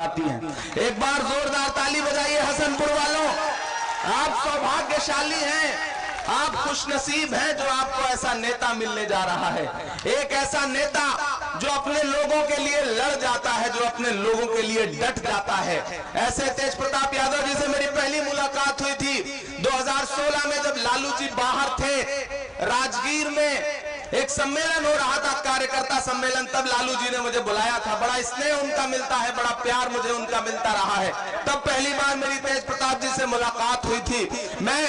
आती हैं। एक बार जोरदार ताली बजाइए हसनपुर वालों। आप सौभाग्यशाली हैं, आप खुशनसीब हैं जो आपको ऐसा नेता मिलने जा रहा है। एक ऐसा नेता जो अपने लोगों के लिए लड़ जाता है, जो अपने लोगों के लिए डट जाता है। ऐसे तेज प्रताप यादव जी से मेरी पहली मुलाकात हुई थी 2016 में, जब लालू जी बाहर थे राजगीर में। एक सम्मेलन हो रहा था, कार्यकर्ता सम्मेलन, तब लालू जी ने मुझे बुलाया था। बड़ा स्नेह उनका मिलता है, बड़ा प्यार मुझे उनका मिलता रहा है। तब पहली बार मेरी तेज प्रताप जी से मुलाकात हुई थी। मैं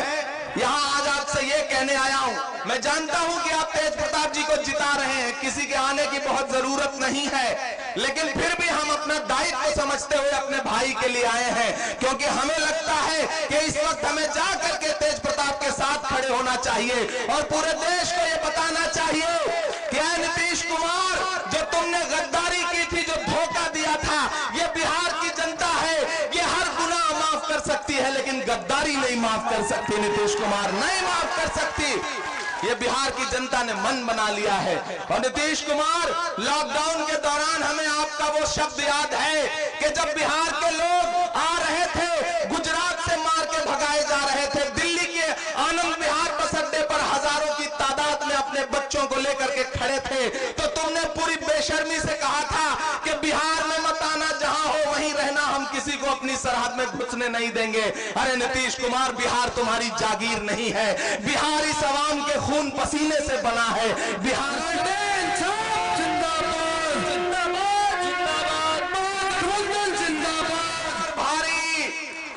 यहाँ आज आपसे ये कहने आया हूँ, मैं जानता हूँ कि आप तेज प्रताप जी को जिता रहे हैं, किसी के आने की बहुत जरूरत नहीं है, लेकिन फिर भी हम अपना दायित्व समझते हुए अपने भाई के लिए आए हैं, क्योंकि हमें लगता है कि इस वक्त हमें जा करके तेज प्रताप के साथ खड़े होना चाहिए और पूरे देश को ये बताना चाहिए कि नीतीश कुमार, जो तुमने गद्दारी की थी, जो धोखा दिया था, ये बिहार की जनता है, ये हर गुनाह माफ कर सकती है, लेकिन गद्दारी नहीं माफ कर सकती। नीतीश कुमार नहीं माफ कर सकती। ये बिहार की जनता ने मन बना लिया है। और नीतीश कुमार, लॉकडाउन के दौरान हमें आपका वो शब्द याद है कि जब बिहार के लोग आ रहे थे, गुजरात से मार के भगाए जा रहे थे, दिल्ली के आनंद विहार बस अड्डे पर हजारों की तादाद में अपने बच्चों को लेकर के खड़े थे, तो तुमने पूरी बेशर्मी से कहा था कि बिहार में मत आना, जहां हो वहीं रहना, हम किसी को अपनी सरहद में घुसने नहीं देंगे। अरे नीतीश कुमार, बिहार तुम्हारी जागीर नहीं है, बिहार इस आवाम के खून पसीने से बना है। बिहार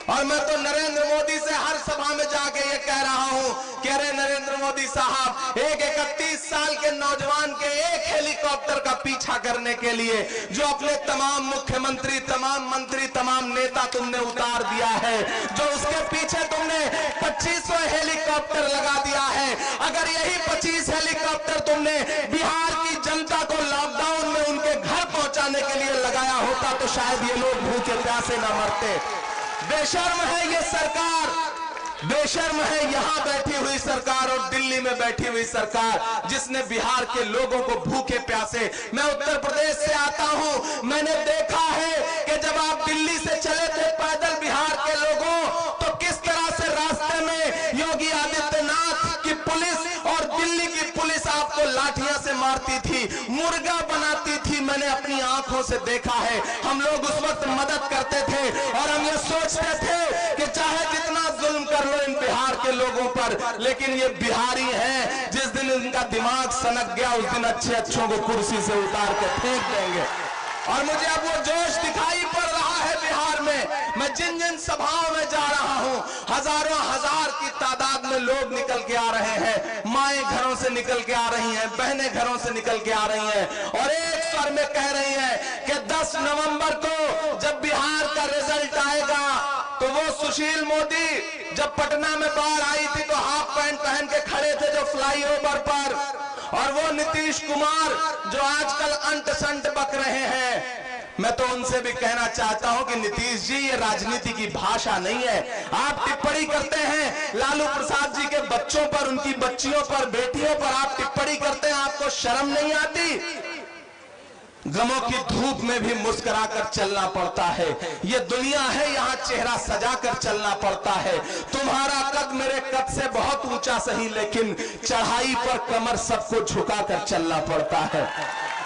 और मैं तो नरेंद्र मोदी से हर सभा में जाके ये कह रहा हूं कि अरे नरेंद्र मोदी साहब, एक 31 साल के नौजवान के एक हेलीकॉप्टर का पीछा करने के लिए जो अपने तमाम मुख्यमंत्री, तमाम मंत्री, तमाम नेता तुमने उतार दिया है, जो उसके पीछे तुमने 2500 हेलीकॉप्टर लगा दिया है, अगर यही 25 हेलीकॉप्टर तुमने बिहार की जनता को लॉकडाउन में उनके घर पहुंचाने के लिए लगाया होता तो शायद ये लोग भूखे प्यासे न मरते। बेशर्म है ये सरकार, बेशर्म है यहाँ बैठी हुई सरकार और दिल्ली में बैठी हुई सरकार, जिसने बिहार के लोगों को भूखे प्यासे। मैं उत्तर प्रदेश से आता हूँ, मैंने देखा है कि जब आप दिल्ली से चले थे पैदल बिहार के लोगों, तो किस तरह से रास्ते में योगी आदित्यनाथ की पुलिस और दिल्ली की पुलिस आपको लाठियां से मारती थी, मुर्गा बनाती थी। मैंने अपनी आंखों से देखा है। हम लोग उस वक्त मदद करते थे और हम ये सोचते थे कि चाहे जितना जुल्म कर लो इन बिहार के लोगों पर, लेकिन ये बिहारी हैं, जिस दिन इनका दिमाग सनक गया उस दिन अच्छे अच्छों को कुर्सी से उतार के फेंक देंगे। और मुझे अब वो जोश दिखाई पड़ रहा है बिहार में। मैं जिन जिन सभाओं में जा रहा हूं, हजारों हजार की तादाद में लोग निकल के आ रहे हैं, माएं घरों से निकल के आ रही हैं, बहनें घरों से निकल के आ रही हैं और एक स्वर में कह रही हैं कि 10 नवंबर को जब बिहार का रिजल्ट आएगा तो वो सुशील मोदी जब पटना में बाढ़ आई थी तो हाफ पैंट पहन के खड़े थे जो फ्लाईओवर पर, और वो नीतीश कुमार जो आजकल अंट संट बक रहे हैं, मैं तो उनसे भी कहना चाहता हूं कि नीतीश जी, ये राजनीति की भाषा नहीं है। आप टिप्पणी करते हैं लालू प्रसाद जी के बच्चों पर, उनकी बच्चियों पर, बेटियों पर आप टिप्पणी करते हैं, आपको शर्म नहीं आती? गमों की धूप में भी मुस्कुराकर चलना पड़ता है। ये दुनिया है, यहाँ चेहरा सजाकर चलना पड़ता है। तुम्हारा कद मेरे कद से बहुत ऊंचा सही, लेकिन चढ़ाई पर कमर सबको झुकाकर चलना पड़ता है।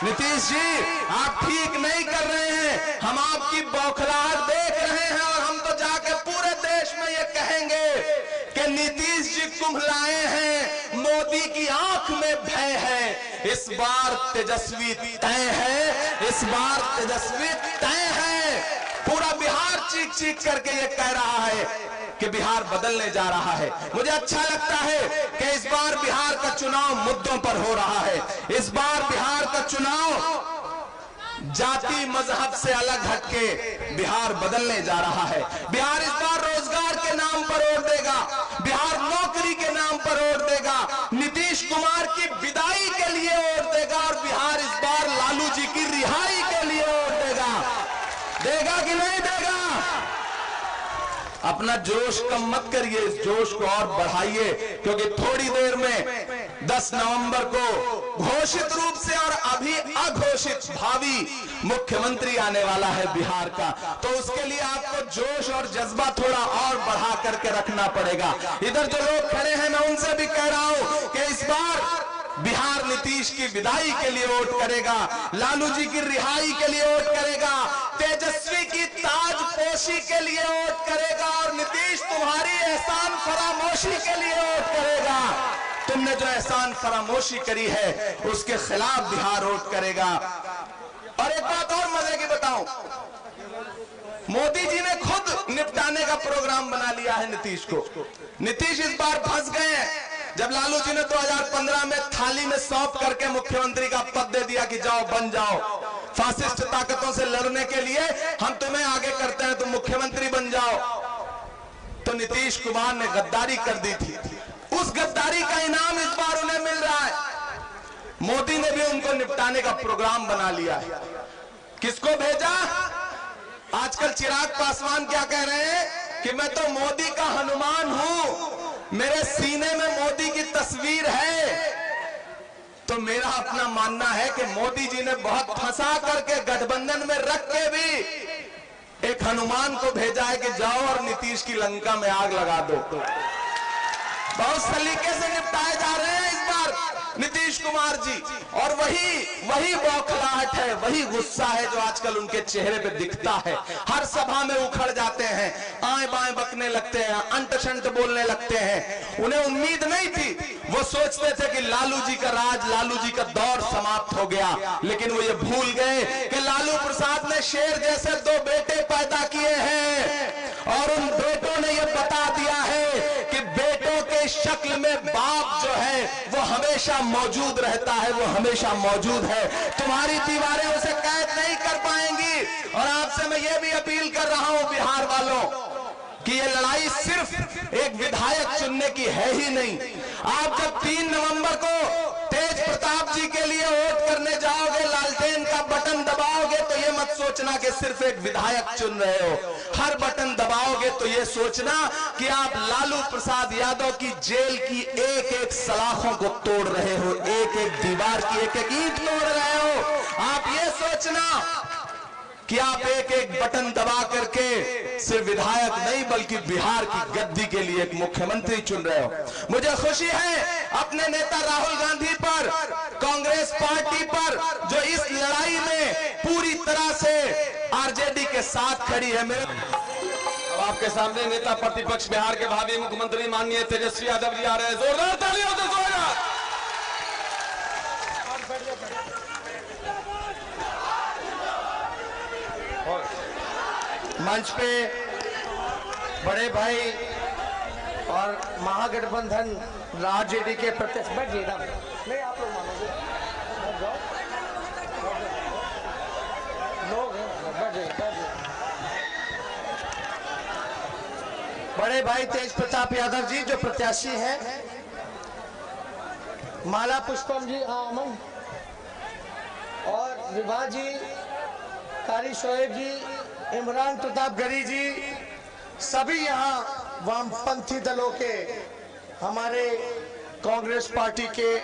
नीतीश जी, आप ठीक नहीं कर रहे हैं, हम आपकी बौखलाहट देख रहे हैं और हम तो जाके पूरे देश में ये कहेंगे कि नीतीश जी कुम्हलाए हैं, मोदी की आंख में भय है। इस बार तेजस्वी तय है, इस बार तेजस्वी तय है। पूरा बिहार चीख चीख करके ये कह रहा है कि बिहार बदलने जा रहा है। मुझे अच्छा लगता है कि इस बार बिहार का चुनाव मुद्दों पर हो रहा है। इस बार बिहार का चुनाव जाति मजहब से अलग हटके बिहार बदलने जा रहा है। बिहार इस बार रोजगार के नाम पर वोट देगा, बिहार नौकरी के नाम पर वोट देगा, नीतीश कुमार की विदाई के लिए वोट देगा और बिहार इस बार लालू जी की रिहाई के लिए वोट देगा। देगा कि नहीं देगा? अपना जोश कम मत करिए, इस जोश को और बढ़ाइए, क्योंकि थोड़ी देर में 10 नवंबर को घोषित रूप से और अभी अघोषित भावी मुख्यमंत्री आने वाला है बिहार का। तो उसके लिए आपको जोश और जज्बा थोड़ा और बढ़ा करके रखना पड़ेगा। इधर जो लोग खड़े हैं मैं उनसे भी कह रहा हूं कि इस बार बिहार नीतीश की विदाई के लिए वोट करेगा, लालू जी की रिहाई के लिए वोट करेगा, तेजस्वी की ताजपोशी के लिए वोट करेगा और नीतीश तुम्हारी एहसान फरामोशी के लिए वोट करेगा। तुमने जो एहसान फरामोशी करी है उसके खिलाफ बिहार वोट करेगा। और एक बात और मजे की बताऊं, मोदी जी ने खुद निपटाने का प्रोग्राम बना लिया है नीतीश को। नीतीश इस बार फंस गए हैं। जब लालू जी ने 2015 में थाली में सौंप करके मुख्यमंत्री का पद दे दिया कि जाओ बन जाओ, फासिस्ट ताकतों से लड़ने के लिए हम तुम्हें आगे करते हैं, तुम मुख्यमंत्री बन जाओ, तो नीतीश कुमार ने गद्दारी कर दी थी। उस गद्दारी का इनाम इस बार उन्हें मिल रहा है। मोदी ने भी उनको निपटाने का प्रोग्राम बना लिया है। किसको भेजा? आजकल चिराग पासवान क्या कह रहे हैं कि मैं तो मोदी का हनुमान हूं, मेरे सीने में मोदी की तस्वीर है। तो मेरा अपना मानना है कि मोदी जी ने बहुत फंसा करके गठबंधन में रख के भी एक हनुमान को भेजा है कि जाओ और नीतीश की लंका में आग लगा दो। बहुत सलीके से निपटाए जा रहे हैं इस बार नीतीश कुमार जी। और वही बौखलाहट है, वही गुस्सा है जो आजकल उनके चेहरे पे दिखता है। हर सभा में उखड़ जाते हैं, आए बाएं बकने लगते हैं, अंट शंट बोलने लगते हैं। उन्हें उम्मीद नहीं थी, वो सोचते थे कि लालू जी का राज, लालू जी का दौर समाप्त हो गया, लेकिन वो ये भूल गए कि लालू प्रसाद ने शेर जैसे 2 बेटे पैदा किए हैं और उन बेटों ने ये बता दिया है कि बेटों के शक्ल में बाप जो है वो हमेशा मौजूद रहता है, वो हमेशा मौजूद है। तुम्हारी दीवारें उसे कैद नहीं कर पाएंगी। और आपसे मैं ये भी अपील कर रहा हूं बिहार वालों कि ये लड़ाई सिर्फ एक विधायक चुनने की है ही नहीं। आप जब 3 नवंबर को तेज प्रताप जी के लिए वोट करने जाओगे, लालटेन का बटन दबाओगे तो ये मत सोचना कि सिर्फ एक विधायक चुन रहे हो। हर बटन दबाओगे तो ये सोचना कि आप लालू प्रसाद यादव की जेल की एक एक सलाखों को तोड़ रहे हो, एक एक दीवार की एक एक ईंट तोड़ रहे हो। आप ये सोचना कि आप एक एक बटन दबा करके सिर्फ विधायक नहीं बल्कि बिहार की गद्दी के लिए एक मुख्यमंत्री चुन रहे हो। मुझे खुशी है अपने नेता राहुल गांधी पर, कांग्रेस पार्टी पर, जो इस लड़ाई में पूरी तरह से आरजेडी के साथ खड़ी है। अब आपके सामने नेता प्रतिपक्ष बिहार के भावी मुख्यमंत्री माननीय तेजस्वी यादव जी आ रहे हैं। जोरदार तालियों से स्वागत। मंच पे बड़े भाई और महागठबंधन आरजेडी के प्रत्यक्ष नहीं, आप लोग मानोगे लोग बड़े भाई तेज प्रताप यादव जी जो प्रत्याशी हैं, माला पुष्पम जी आमन और विभा जी, कारी शोएब जी, इमरान प्रताप गरी जी, सभी यहाँ वामपंथी दलों के, हमारे कांग्रेस पार्टी के,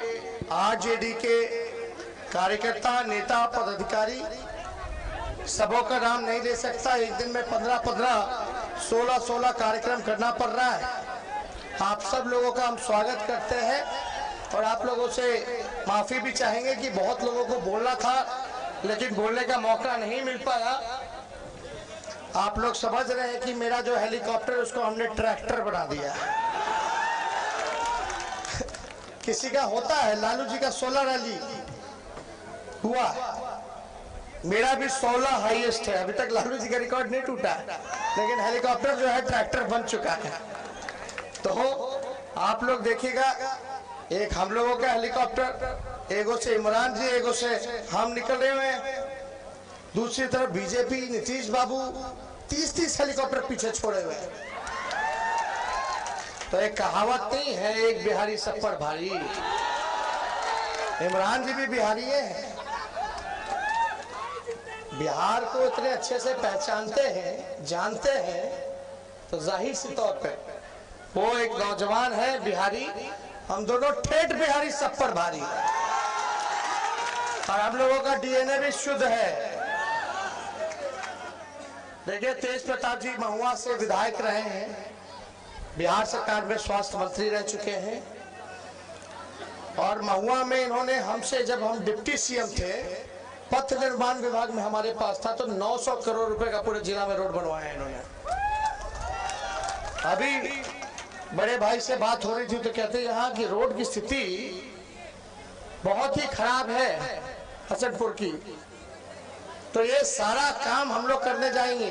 आरजेडी के कार्यकर्ता, नेता, पदाधिकारी, सबों का नाम नहीं ले सकता। एक दिन में 15-15, 16-16 कार्यक्रम करना पड़ रहा है। आप सब लोगों का हम स्वागत करते हैं और आप लोगों से माफी भी चाहेंगे कि बहुत लोगों को बोलना था लेकिन बोलने का मौका नहीं मिल पाया। आप लोग समझ रहे हैं कि मेरा जो हेलीकॉप्टर उसको हमने ट्रैक्टर बना दिया। किसी का होता है, लालू जी का 16 रैली हुआ, मेरा भी 16 हाईएस्ट है। अभी तक लालू जी का रिकॉर्ड नहीं टूटा है, लेकिन हेलीकॉप्टर जो है ट्रैक्टर बन चुका है। तो आप लोग देखिएगा, एक हम लोगों का हेलीकॉप्टर, एगो से इमरान जी, एगो से हम निकल रहे हुए हैं, दूसरी तरफ बीजेपी नीतीश बाबू 30-30 हेलीकॉप्टर पीछे छोड़े हुए हैं। तो एक कहावत नहीं है, एक बिहारी सब पर भारी। इमरान जी भी बिहारी है, बिहार को इतने अच्छे से पहचानते हैं, जानते हैं, तो जाहिर सी तौर पे वो एक नौजवान है बिहारी हम दोनों ठेठ बिहारी सब पर भारी, और हम लोगों का डीएनए भी शुद्ध है। देखिए, तेज प्रताप जी महुआ से विधायक रहे हैं, बिहार सरकार में स्वास्थ्य मंत्री रह चुके हैं, और महुआ में इन्होंने हमसे, जब हम डिप्टी सीएम थे, पथ निर्माण विभाग में हमारे पास था, तो 900 करोड़ रुपए का पूरे जिला में रोड बनवाया इन्होंने। अभी बड़े भाई से बात हो रही थी तो कहते यहाँ की रोड की स्थिति बहुत ही खराब है हसनपुर की, तो ये सारा काम हम लोग करने जाएंगे।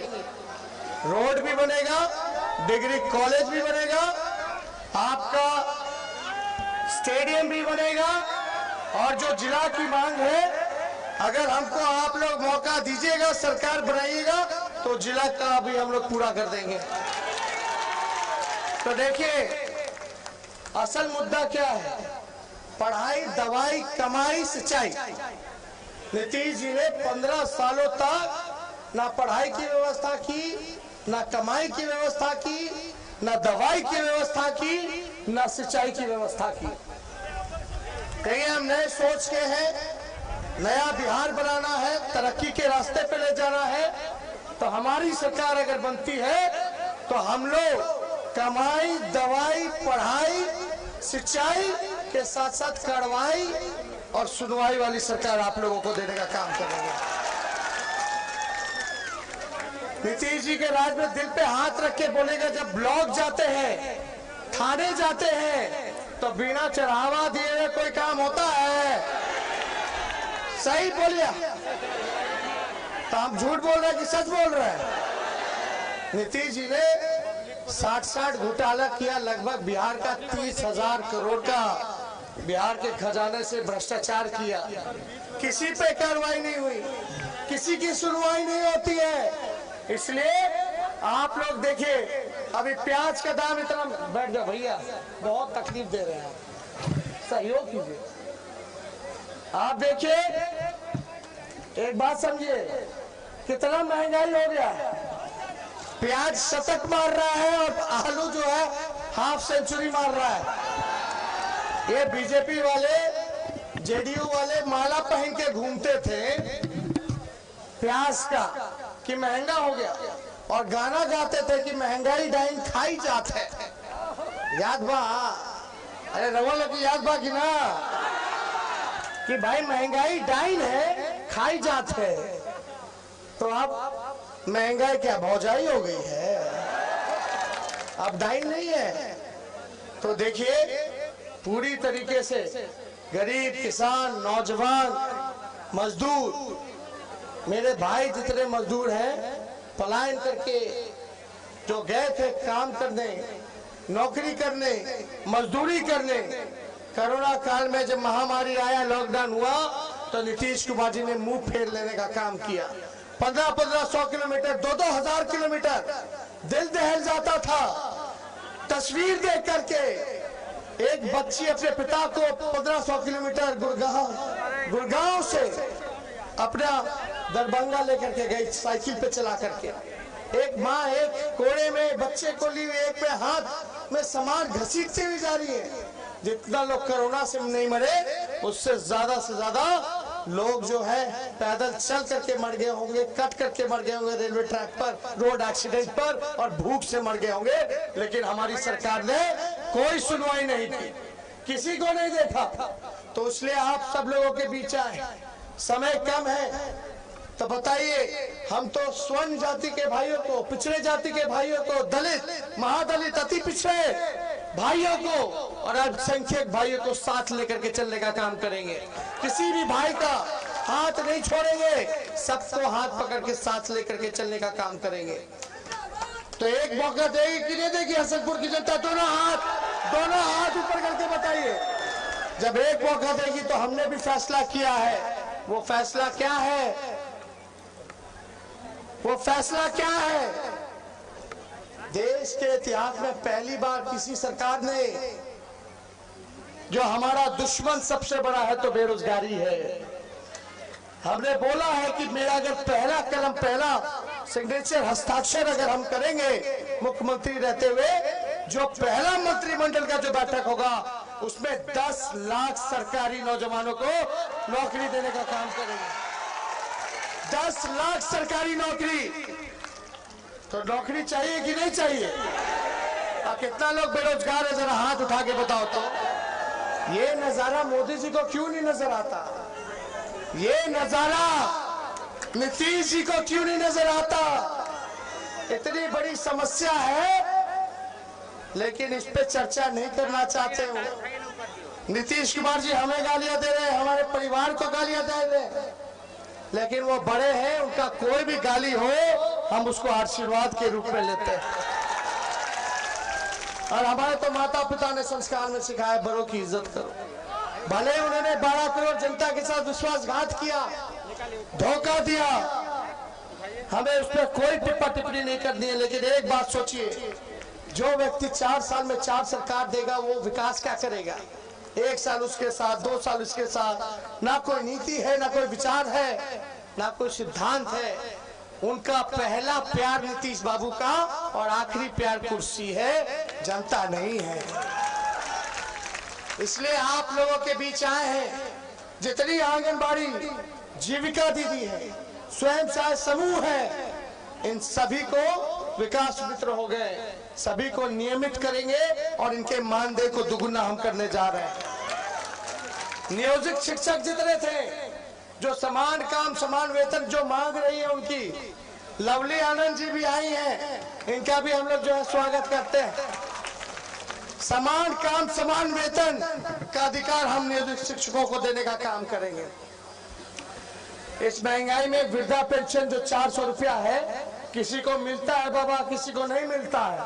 रोड भी बनेगा, डिग्री कॉलेज भी बनेगा, आपका स्टेडियम भी बनेगा, और जो जिला की मांग है, अगर हमको आप लोग मौका दीजिएगा, सरकार बनाइएगा, तो जिला का भी हम लोग पूरा कर देंगे। तो देखिए, असल मुद्दा क्या है? पढ़ाई, दवाई, कमाई, सिंचाई। नीतीश जी ने 15 सालों तक ना पढ़ाई की व्यवस्था की, ना कमाई की व्यवस्था की, ना दवाई की व्यवस्था की, ना सिंचाई की व्यवस्था की। कहीं हम नए सोच के हैं, नया बिहार बनाना है, तरक्की के रास्ते पे ले जाना है, तो हमारी सरकार अगर बनती है तो हम लोग कमाई, दवाई, पढ़ाई, सिंचाई के साथ साथ कार्रवाई और सुनवाई वाली सरकार आप लोगों को देने का काम करेंगे। नीतीश जी के राज में दिल पे हाथ रख के बोलेगा, जब ब्लॉक जाते हैं, थाने जाते हैं, तो बिना चढ़ावा दिए हुए कोई काम होता है? सही बोलिए, तो हम झूठ बोल रहे हैं कि सच बोल रहे हैं? नीतीश जी ने 60 घोटाला किया, लगभग बिहार का 30,000 करोड़ का बिहार के खजाने से भ्रष्टाचार किया, किसी पे कार्रवाई नहीं हुई, किसी की सुनवाई नहीं होती है। इसलिए आप लोग देखिए, अभी प्याज का दाम इतना, बैठ जाओ भैया, बहुत तकलीफ दे रहे हैं, सहयोग कीजिए। आप देखिए, एक बात समझिए, कितना महंगाई हो गया है। प्याज शतक मार रहा है और आलू जो है हाफ सेंचुरी मार रहा है। ये बीजेपी वाले, जेडीयू वाले माला पहन के घूमते थे प्याज का कि महंगा हो गया, और गाना गाते थे कि महंगाई डाइन खाई जात है। याद बा? अरे रवल की याद बा कि ना, कि भाई महंगाई डाइन है, खाई जात है। तो अब महंगाई क्या भौजाई हो गई है? अब डाइन नहीं है। तो देखिए, पूरी तरीके से गरीब, किसान, नौजवान, मजदूर, मेरे भाई जितने मजदूर हैं, पलायन करके जो गए थे काम करने, नौकरी करने, मजदूरी करने, कोरोना काल में जब महामारी आया, लॉकडाउन हुआ, तो नीतीश कुमार जी ने मुंह फेर लेने का काम किया। 1500 किलोमीटर, 2,000 किलोमीटर दिल दहल जाता था तस्वीर देख करके। एक बच्ची अपने पिता को 1500 किलोमीटर गुड़गांव से अपना दरभंगा लेकर के गई, साइकिल पे चला करके। एक माँ एक कोड़े में बच्चे को ली हुई, एक पे हाथ में सामान घसीटती हुई जा रही है। जितना लोग कोरोना से नहीं मरे, उससे ज्यादा लोग जो है पैदल चल करके मर गए होंगे, कट करके मर गए होंगे रेलवे ट्रैक पर, रोड एक्सीडेंट पर, और भूख से मर गए होंगे। लेकिन हमारी सरकार ने कोई सुनवाई नहीं की, किसी को नहीं देखा। तो इसलिए आप सब लोगों के बीच आए, समय कम है, तो बताइए, हम तो स्वर्ण जाति के भाइयों को, पिछड़े जाति के भाइयों को, दलित, महादलित, अति पिछड़े भाइयों को और अल्पसंख्यक भाइयों को साथ लेकर के चलने का काम करेंगे। किसी भी भाई का हाथ नहीं छोड़ेंगे, सबको हाथ पकड़ के साथ लेकर के चलने का काम करेंगे। तो एक मौका देगी कि नहीं देगी हसनपुर की जनता? दोनों हाथ ऊपर करके बताइए। जब एक मौका देगी तो हमने भी फैसला किया है। वो फैसला क्या है? वो फैसला क्या है? देश के इतिहास में पहली बार किसी सरकार ने, जो हमारा दुश्मन सबसे बड़ा है तो बेरोजगारी है, हमने बोला है कि मेरा अगर पहला कलम, पहला सिग्नेचर, हस्ताक्षर अगर हम करेंगे मुख्यमंत्री रहते हुए, जो पहला मंत्रिमंडल का जो बैठक होगा उसमें 10 लाख सरकारी नौजवानों को नौकरी देने का काम करेंगे। 10 लाख सरकारी नौकरी। तो नौकरी चाहिए कि नहीं चाहिए? और कितना लोग बेरोजगार है, जरा हाथ उठा के बताओ तो। ये नजारा मोदी जी को क्यों नहीं नजर आता? ये नजारा नीतीश जी को क्यों नहीं नजर आता? इतनी बड़ी समस्या है लेकिन इस पे चर्चा नहीं करना चाहते हो। नीतीश कुमार जी हमें गालियां दे रहे हैं, हमारे परिवार को गालियां दे रहे हैं, लेकिन वो बड़े हैं, उनका कोई भी गाली हो हम उसको आशीर्वाद के रूप में लेते हैं। और हमारे तो माता पिता ने संस्कार में सिखाया बड़ों की इज्जत करो। भले उन्होंने 12 करोड़ जनता के साथ विश्वासघात किया, धोखा दिया, हमें उस पर कोई टिप्पा टिप्पणी नहीं करनी है, लेकिन एक बात सोचिए, जो व्यक्ति 4 साल में 4 सरकार देगा वो विकास क्या करेगा? 1 साल उसके साथ, 2 साल उसके साथ, ना कोई नीति है, ना कोई विचार है, ना कोई सिद्धांत है। उनका पहला प्यार नीतीश बाबू का और आखिरी प्यार कुर्सी है, जनता नहीं है। इसलिए आप लोगों के बीच आए हैं। जितनी आंगनबाड़ी, जीविका दीदी है, स्वयं सहायता समूह है, इन सभी को विकास मित्र हो गए, सभी को नियमित करेंगे और इनके मानदेय को दुगुना हम करने जा रहे हैं। नियोजित शिक्षक जितने थे, जो समान काम समान वेतन जो मांग रही है उनकी, लवली आनंद जी भी आई हैं, इनका भी हम लोग जो है स्वागत करते हैं। समान काम समान वेतन का अधिकार हम नियोजित शिक्षकों को देने का काम करेंगे। इस महंगाई में वृद्धा पेंशन जो 400 रुपया है, किसी को मिलता है बाबा, किसी को नहीं मिलता है।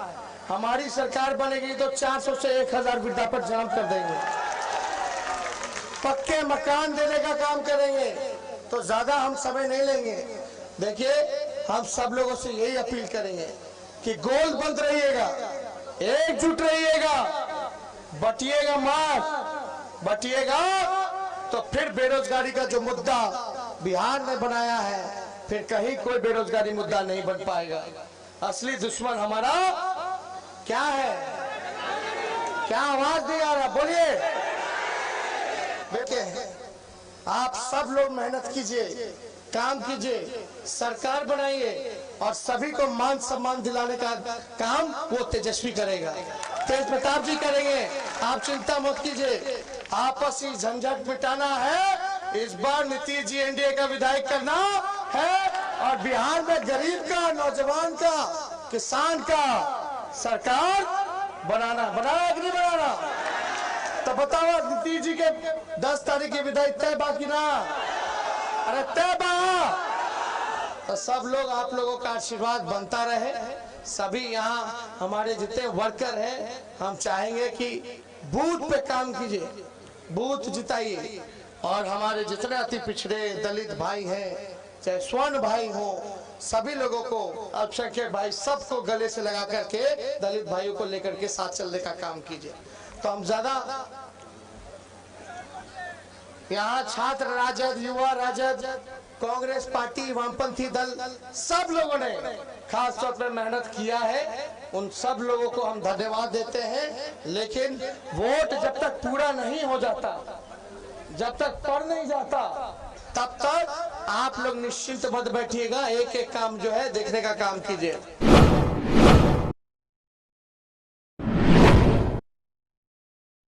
हमारी सरकार बनेगी तो 400 से 1000 वृद्धा पर जाम कर देंगे, पक्के मकान देने का काम करेंगे। तो ज्यादा हम समय नहीं लेंगे। देखिए, हम सब लोगों से यही अपील करेंगे कि गोलबंद रहिएगा, एकजुट रहिएगा, बटिएगा मत। बटिएगा तो फिर बेरोजगारी का जो मुद्दा बिहार ने बनाया है, फिर कहीं कोई बेरोजगारी मुद्दा नहीं बन पाएगा। असली दुश्मन हमारा क्या है? क्या आवाज नहीं आ रहा? बोलिए। बेटे, आप सब लोग मेहनत कीजिए, काम कीजिए, सरकार बनाइए और सभी को मान सम्मान दिलाने का काम वो तेजस्वी करेगा, तेज प्रताप जी करेंगे। आप चिंता मत कीजिए। आपसी झंझट मिटाना है, इस बार नीतीश जी एनडीए का विधायक करना है और बिहार में गरीब का, नौजवान का, किसान का सरकार बनाना कि नहीं बनाना? तो बताओ, नीतीश जी के 10 तारीख के विधायक तय बाकी ना? अरे तय बा। तो सब लोग, आप लोगों का आशीर्वाद बनता रहे। सभी यहाँ हमारे जितने वर्कर हैं, हम चाहेंगे कि बूथ पे काम कीजिए, बूथ जिताइए और हमारे जितने अति पिछड़े दलित भाई हैं, चाहे स्वर्ण भाई हो, सभी लोगों को, अल्पसंख्यक भाई, सबको गले से लगा करके दलित भाइयों को लेकर के साथ चलने का काम कीजिए। तो हम ज्यादा यहाँ छात्र राजद, युवा राजद, कांग्रेस पार्टी, वामपंथी दल, सब लोगों ने खास तौर पर मेहनत किया है। उन सब लोगों को हम धन्यवाद देते हैं। लेकिन वोट जब तक पूरा नहीं हो जाता, जब तक पड़ नहीं जाता, तब तक आप लोग निश्चिंत मत बैठिएगा, एक एक काम जो है देखने का काम कीजिए।